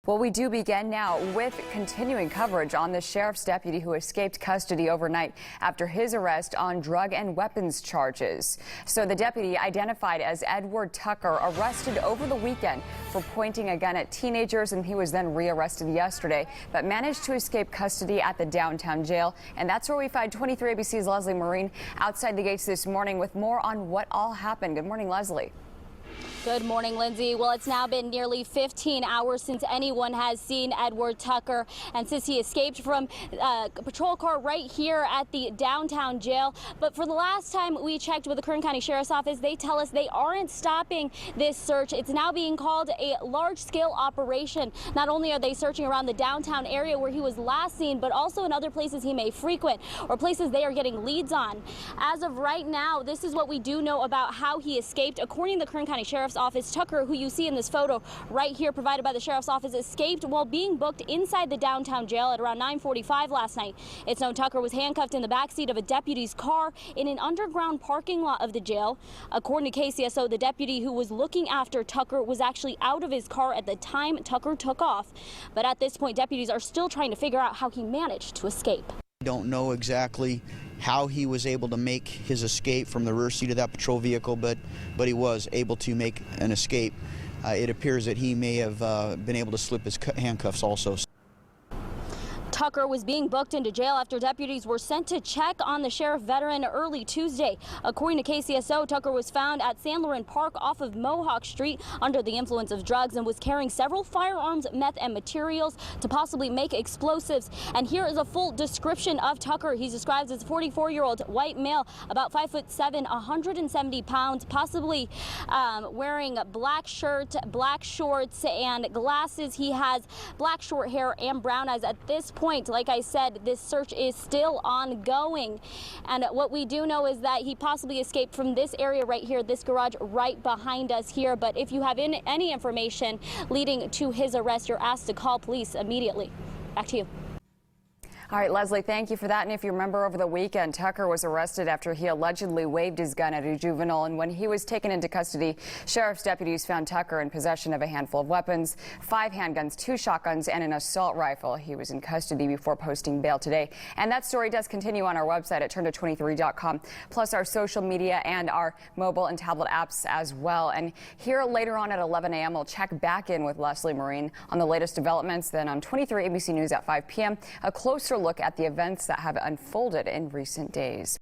Well, we do begin now with continuing coverage on the sheriff's deputy who escaped custody overnight after his arrest on drug and weapons charges. So the deputy, identified as Edward Tucker, arrested over the weekend for pointing a gun at teenagers, and he was then rearrested yesterday, but managed to escape custody at the downtown jail. And that's where we find 23 ABC's Leslie Marine outside the gates this morning with more on what all happened. Good morning, Leslie. Good morning, Lindsay. Well, it's now been nearly 15 hours since anyone has seen Edward Tucker, and since he escaped from a patrol car right here at the downtown jail. But for the last time we checked with the Kern County Sheriff's Office, they tell us they aren't stopping this search. It's now being called a large-scale operation. Not only are they searching around the downtown area where he was last seen, but also in other places he may frequent or places they are getting leads on. As of right now, this is what we do know about how he escaped. According to the Kern County Sheriff's Office, Tucker, who you see in this photo right here provided by the Sheriff's Office, escaped while being booked inside the downtown jail at around 9:45 last night. It's known Tucker was handcuffed in the backseat of a deputy's car in an underground parking lot of the jail. According to KCSO, the deputy who was looking after Tucker was actually out of his car at the time Tucker took off. But at this point, deputies are still trying to figure out how he managed to escape. I don't know exactly how he was able to make his escape from the rear seat of that patrol vehicle, but he was able to make an escape. It appears that he may have been able to slip his handcuffs also. Tucker was being booked into jail after deputies were sent to check on the sheriff veteran early Tuesday. According to KCSO, Tucker was found at San Loren Park off of Mohawk Street under the influence of drugs and was carrying several firearms, meth, and materials to possibly make explosives. And here is a full description of Tucker. He's described as a 44-year-old white male, about 5'7", 170 pounds, possibly wearing a black shirt, black shorts, and glasses. He has black short hair and brown eyes. At this point, like I said, this search is still ongoing. And what we do know is that he possibly escaped from this area right here, this garage right behind us here. But if you have any information leading to his arrest, you're asked to call police immediately. Back to you. All right, Leslie, thank you for that. And if you remember, over the weekend, Tucker was arrested after he allegedly waved his gun at a juvenile. And when he was taken into custody, sheriff's deputies found Tucker in possession of a handful of weapons, 5 handguns, 2 shotguns, and an assault rifle. He was in custody before posting bail today. And that story does continue on our website at turn23.com, plus our social media and our mobile and tablet apps as well. And here later on at 11 a.m., we'll check back in with Leslie Marine on the latest developments. Then on 23 ABC News at 5 p.m., a closer look at the events that have unfolded in recent days.